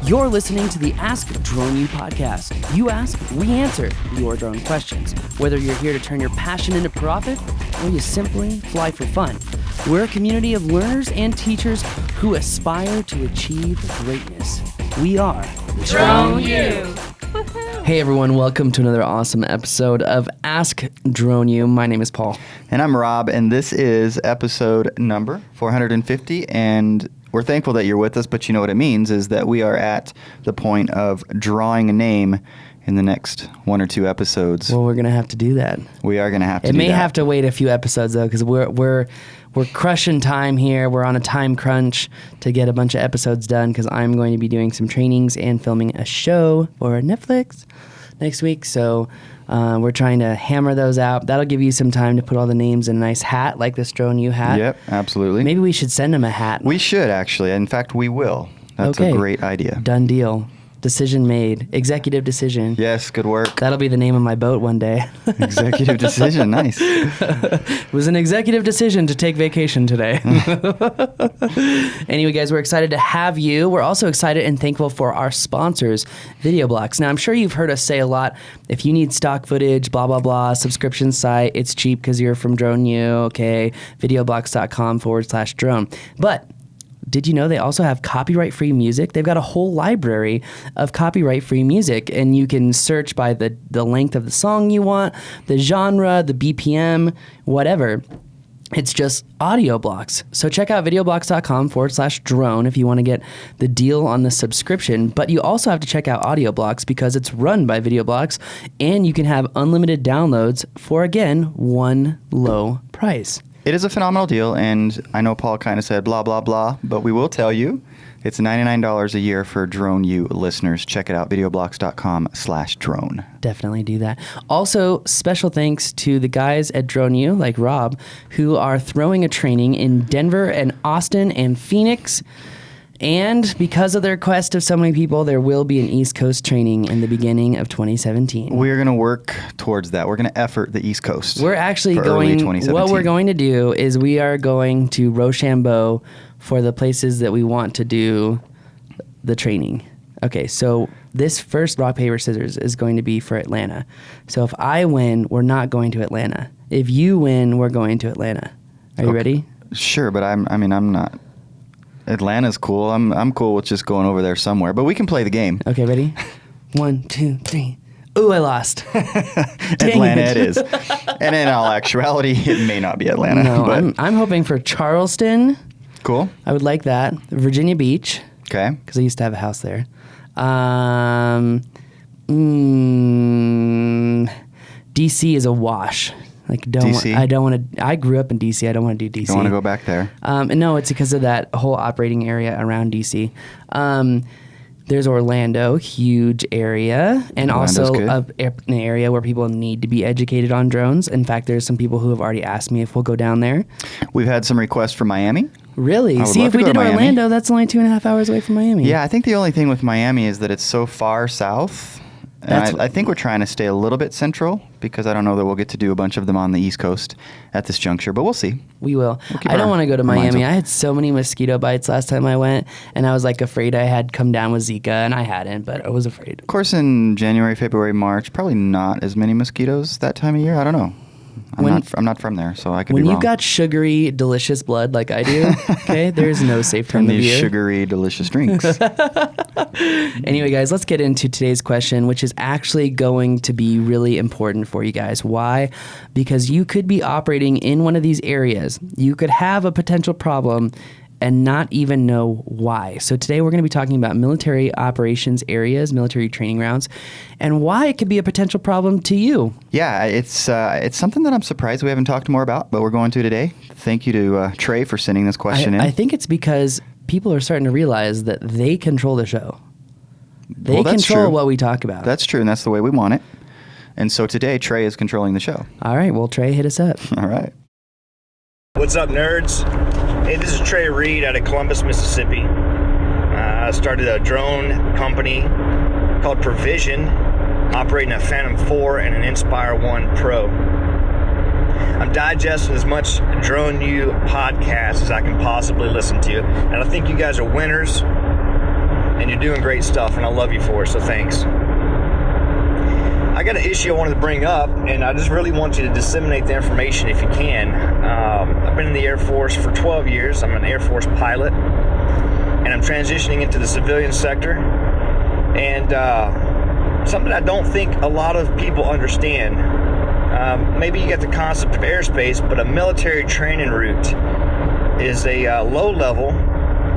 You're listening to the Ask Drone U podcast. You ask, we answer your drone questions. Whether you're here to turn your passion into profit or you simply fly for fun, we're a community of learners and teachers who aspire to achieve greatness. We are Drone U. Hey everyone, welcome to another awesome episode of Ask Drone U. My name is Paul. And I'm Rob, and this is episode number 450, and we're thankful that you're with us, but you know what it means is that we are at the point of drawing a name in the next one or two episodes. Well, we're going to have to do that. We are going to have to do that. It may have to wait a few episodes, though, because we're crushing time here. We're on a time crunch to get a bunch of episodes done because I'm going to be doing some trainings and filming a show for Netflix next week. So we're trying to hammer those out. That'll give you some time to put all the names in a nice hat, like this Drone U hat. Yep, absolutely. Maybe we should send them a hat. We should, actually. In fact, we will. That's a great idea. Done deal. Decision made. Executive decision. Yes, good work. That'll be the name of my boat one day. Executive decision, nice. It was an executive decision to take vacation today. Anyway, guys, we're excited to have you. We're also excited and thankful for our sponsors, VideoBlocks. Now, I'm sure you've heard us say a lot, if you need stock footage, blah, blah, blah, subscription site, it's cheap because you're from Drone U, okay, videoblocks.com/drone. But did you know they also have copyright-free music? They've got a whole library of copyright-free music, and you can search by the length of the song you want, the genre, the BPM, whatever. It's just audio blocks. So check out videoblocks.com/drone if you want to get the deal on the subscription. But you also have to check out audio blocks because it's run by VideoBlocks, and you can have unlimited downloads for, again, one low price. It is a phenomenal deal, and I know Paul kind of said blah, blah, blah, but we will tell you it's $99 a year for Drone U listeners. Check it out, videoblocks.com/drone. Definitely do that. Also, special thanks to the guys at Drone U, like Rob, who are throwing a training in Denver and Austin and Phoenix. And because of the request of so many people, there will be an East Coast training in the beginning of 2017. We're going to work towards that. We're going to effort the East Coast. We're actually going, what we're going to do is we are going to Rochambeau for the places that we want to do the training. Okay, so this first rock, paper, scissors is going to be for Atlanta. So if I win, we're not going to Atlanta. If you win, we're going to Atlanta. Are you ready? Sure, but I'm not. Atlanta's cool. I'm cool with just going over there somewhere, but we can play the game. Okay, ready? 1, 2, 3. Ooh, I lost. Atlanta it is. And in all actuality, it may not be Atlanta. No, but I'm hoping for Charleston. Cool. I would like that. Virginia Beach. Okay. Because I used to have a house there. DC is a wash. DC? I don't want to. I grew up in DC. I don't want to do DC. Don't want to go back there. No, it's because of that whole operating area around DC. There's Orlando, huge area, and also an area where people need to be educated on drones. In fact, there's some people who have already asked me if we'll go down there. We've had some requests from Miami. Really? See, if we did Orlando, that's only 2.5 hours away from Miami. Yeah, I think the only thing with Miami is that it's so far south. And I think we're trying to stay a little bit central because I don't know that we'll get to do a bunch of them on the East Coast at this juncture, but we'll see. We will. I don't want to go to Miami. I had so many mosquito bites last time I went, and I was afraid I had come down with Zika, and I hadn't, but I was afraid. Of course, in January, February, March, probably not as many mosquitoes that time of year. I don't know. I'm not from there, so I could be wrong. When you've got sugary, delicious blood like I do, okay, there's no safe time of year. These sugary, delicious drinks. Anyway, guys, let's get into today's question, which is actually going to be really important for you guys. Why? Because you could be operating in one of these areas. You could have a potential problem and not even know why. So today we're going to be talking about military operations areas, military training grounds, and why it could be a potential problem to you. Yeah, it's something that I'm surprised we haven't talked more about, but we're going to today. Thank you to Trey for sending this question in. I think it's because people are starting to realize that they control the show. They control what we talk about. That's true, and that's the way we want it. And so today, Trey is controlling the show. All right, well, Trey, hit us up. All right. What's up, nerds? Hey, this is Trey Reed out of Columbus, Mississippi. I started a drone company called Provision, operating a Phantom 4 and an Inspire 1 Pro. I'm digesting as much Drone U podcast as I can possibly listen to, and I think you guys are winners. And and you're doing great stuff, and I love you for it, so thanks. I got an issue I wanted to bring up, and I just really want you to disseminate the information if you can. I've been in the Air Force for 12 years. I'm an Air Force pilot, and I'm transitioning into the civilian sector. And something I don't think a lot of people understand, maybe you get the concept of airspace, but a military training route is a low level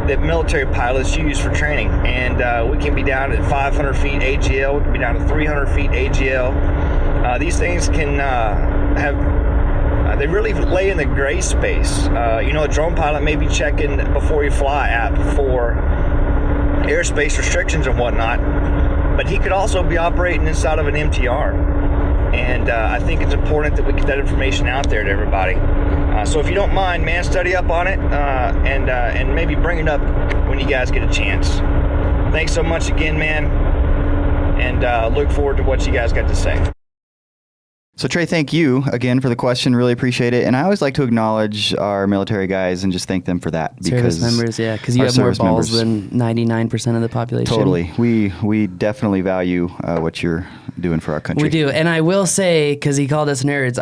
that military pilots use for training, and we can be down at 500 feet AGL, we can be down to 300 feet AGL. These things can they really lay in the gray space. A drone pilot may be checking before you fly app for airspace restrictions and whatnot, but he could also be operating inside of an MTR, and I think it's important that we get that information out there to everybody. So if you don't mind, man, study up on it and maybe bring it up when you guys get a chance. Thanks so much again, man, and look forward to what you guys got to say. So Trey, thank you again for the question. Really appreciate it. And I always like to acknowledge our military guys and just thank them for that. Service members, yeah, because you have more balls than 99% of the population. Totally. We definitely value what you're doing for our country. We do. And I will say, because he called us nerds,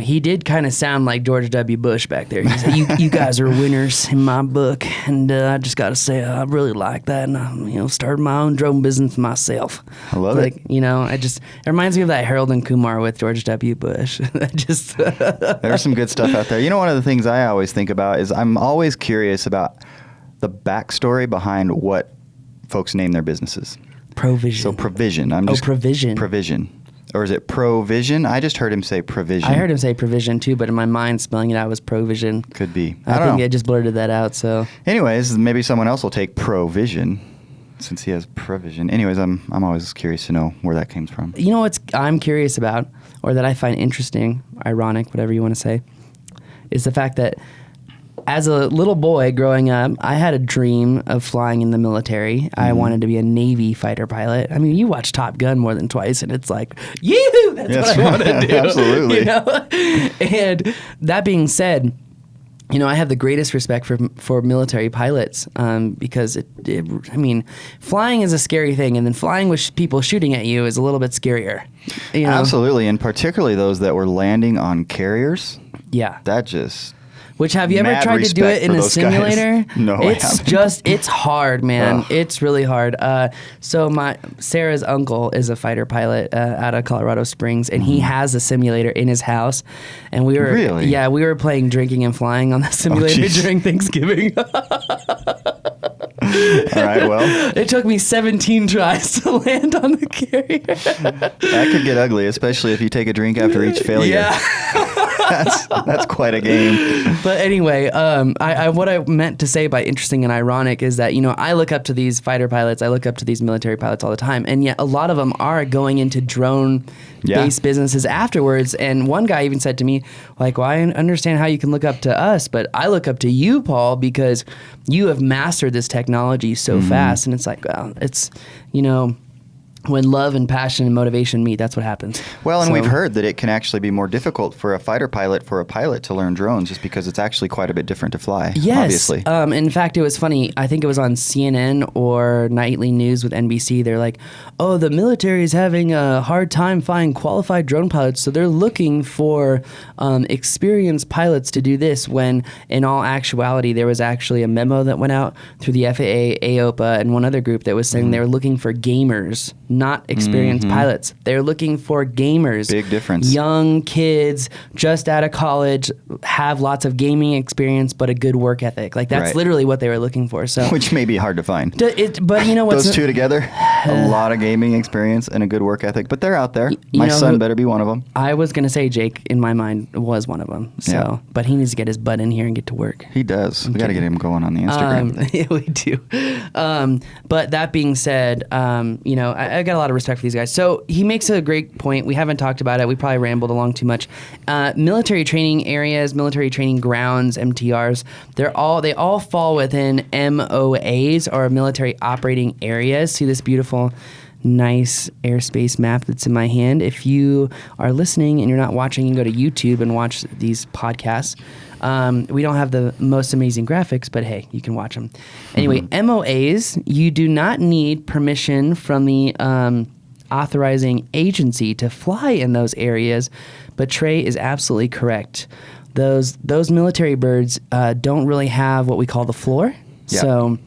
he did kind of sound like George W. Bush back there. He said, you guys are winners in my book. And I just got to say, I really like that. And I, started my own drone business myself. I love it. It reminds me of that Harold and Kumar with George W. Bush. There's some good stuff out there. One of the things I always think about is I'm always curious about the backstory behind what folks name their businesses. Provision. So provision. Provision. Provision. Or is it provision? I just heard him say provision. I heard him say provision too, but in my mind, spelling it out was provision. Could be. I think I just blurted that out. So, anyways, maybe someone else will take provision since he has provision. Anyways, I'm always curious to know where that came from. You know what I'm curious about, or that I find interesting, ironic, whatever you want to say, is the fact that as a little boy growing up, I had a dream of flying in the military. Mm-hmm. I wanted to be a Navy fighter pilot. I mean, you watch Top Gun more than twice, and it's like, that's what I want to do. Absolutely. And that being said, I have the greatest respect for military pilots because flying is a scary thing, and then flying with people shooting at you is a little bit scarier. Absolutely, and particularly those that were landing on carriers. Yeah, that just. Which, have you ever tried to do it in a simulator? No, it's hard, man. It's really hard. So Sarah's uncle is a fighter pilot out of Colorado Springs, and he has a simulator in his house. And we were playing drinking and flying on the simulator during Thanksgiving. All right, well. It took me 17 tries to land on the carrier. That could get ugly, especially if you take a drink after each failure. Yeah. That's quite a game. But anyway, what I meant to say by interesting and ironic is that, I look up to these fighter pilots, I look up to these military pilots all the time, and yet a lot of them are going into drone-based businesses afterwards. And one guy even said to me, like, well, I understand how you can look up to us, but I look up to you, Paul, because you have mastered this technology so fast. And it's like, well, it's, when love and passion and motivation meet, that's what happens. Well, and we've heard that it can actually be more difficult for a pilot to learn drones just because it's actually quite a bit different to fly, obviously. In fact, it was funny. I think it was on CNN or Nightly News with NBC. They're like, oh, the military is having a hard time finding qualified drone pilots, so they're looking for experienced pilots to do this, when in all actuality, there was actually a memo that went out through the FAA, AOPA, and one other group that was saying they were looking for gamers, not experienced pilots. They're looking for gamers. Big difference. Young kids just out of college, have lots of gaming experience, but a good work ethic. Like, that's literally what they were looking for. So, which may be hard to find. But you know what's... Those two together, a lot of gaming experience and a good work ethic, but they're out there. My son better be one of them. I was going to say Jake, in my mind, was one of them. So, but he needs to get his butt in here and get to work. He does. We got to get him going on the Instagram. Yeah, we do. But that being said, I got a lot of respect for these guys. So he makes a great point. We haven't talked about it. We probably rambled along too much. Military training areas, military training grounds, MTRs, they all fall within MOAs, or military operating areas. See this beautiful, nice airspace map that's in my hand. If you are listening and you're not watching, you can go to YouTube and watch these podcasts. We don't have the most amazing graphics, but hey, you can watch them. Anyway, MOAs, you do not need permission from the authorizing agency to fly in those areas, but Trey is absolutely correct. Those military birds don't really have what we call the floor. Yeah. So,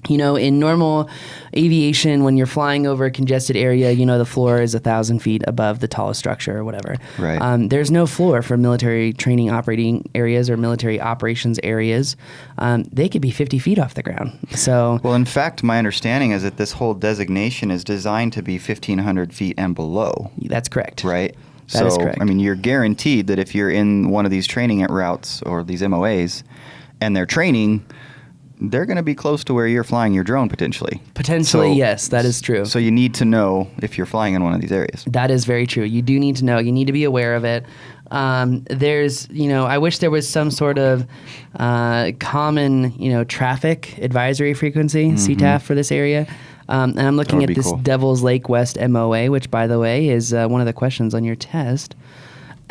in normal aviation, when you're flying over a congested area, the floor is 1,000 feet above the tallest structure or whatever. Right. There's no floor for military training operating areas or military operations areas. They could be 50 feet off the ground. So, Well, in fact, my understanding is that this whole designation is designed to be 1,500 feet and below. that's correct. Right? That is correct. I mean, you're guaranteed that if you're in one of these training routes or these MOAs and they're training, they're going to be close to where you're flying your drone potentially. Potentially, yes, that is true. So you need to know if you're flying in one of these areas. That is very true. You do need to know. You need to be aware of it. There's, I wish there was some sort of common, traffic advisory frequency, CTAF, for this area. And I'm looking at this cool. Devil's Lake West MOA, which, by the way, is one of the questions on your test.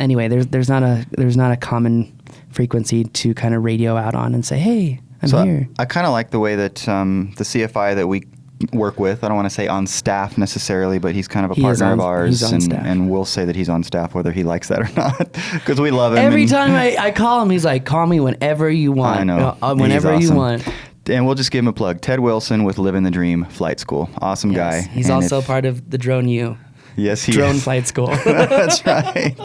Anyway, there's not a common frequency to kind of radio out on and say, hey, I'm here. I kind of like the way that the CFI that we work with, I don't want to say on staff necessarily, but he's kind of a partner of ours, and we'll say that he's on staff whether he likes that or not, because we love him. Every time I call him, he's like, call me whenever you want. I know. Whenever He's you awesome. want. And we'll just give him a plug. Ted Wilson with Living the Dream Flight School. Awesome guy. He's And also part of the Drone U. Yes, he Drone is. Flight School. That's right.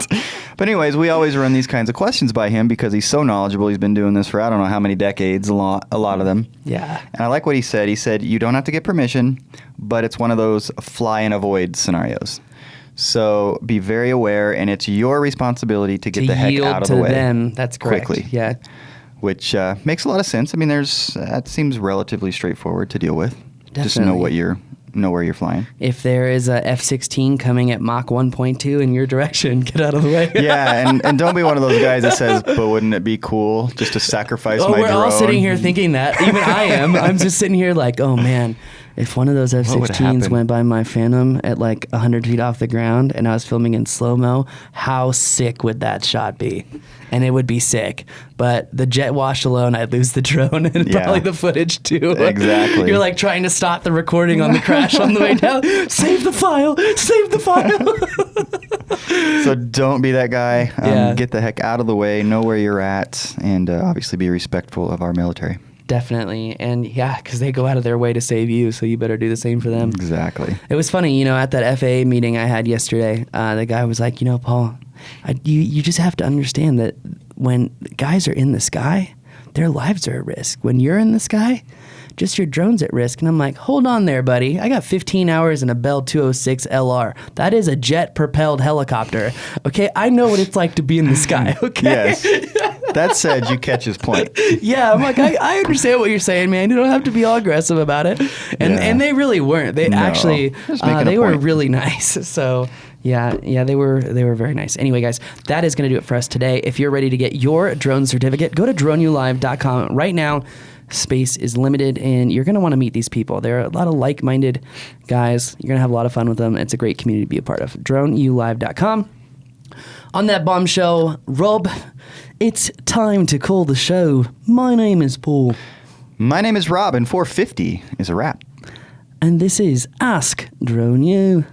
But anyways, we always run these kinds of questions by him because he's so knowledgeable. He's been doing this for I don't know how many decades, a lot of them. Yeah. And I like what he said. He said, you don't have to get permission, but it's one of those fly and avoid scenarios. So be very aware, and it's your responsibility to get the heck out of the way. To them. That's correct. Quickly. Yeah. Which makes a lot of sense. I mean, that seems relatively straightforward to deal with. Just know Definitely. know where you're flying. If there is a F-16 coming at Mach 1.2 in your direction, get out of the way. Yeah, and don't be one of those guys that says, but wouldn't it be cool just to sacrifice my drone? We're all sitting here thinking that. Even I am. I'm just sitting here like, oh man, if one of those would F-16s happen? went by my Phantom at like 100 feet off the ground and I was filming in slow-mo, how sick would that shot be? And it would be sick. But the jet wash alone, I'd lose the drone and Yeah. probably the footage too. Exactly. You're like trying to stop the recording on the crash on the way down. Save the file. Save the file. So don't be that guy. Yeah. Get the heck out of the way. Know where you're at, and obviously be respectful of our military. Definitely. And yeah, because they go out of their way to save you, so you better do the same for them. Exactly. It was funny, at that FAA meeting I had yesterday, the guy was like, Paul, you just have to understand that when guys are in the sky, their lives are at risk. When you're in the sky, just your drone's at risk. And I'm like, hold on there, buddy. I got 15 hours in a Bell 206 LR. That is a jet-propelled helicopter. Okay, I know what it's like to be in the sky, okay? Yes. That said, you catch his point. Yeah, I'm like, I understand what you're saying, man. You don't have to be all aggressive about it. And they really weren't. They actually, just making a they were point. really nice. So yeah, they were very nice. Anyway, guys, that is going to do it for us today. If you're ready to get your drone certificate, go to droneulive.com right now. Space is limited, and you're going to want to meet these people. They're a lot of like-minded guys. You're going to have a lot of fun with them. It's a great community to be a part of. droneulive.com. On that bombshell, Rob, it's time to call the show. My name is Paul. My name is Rob, and 450 is a wrap. And this is Ask Drone U.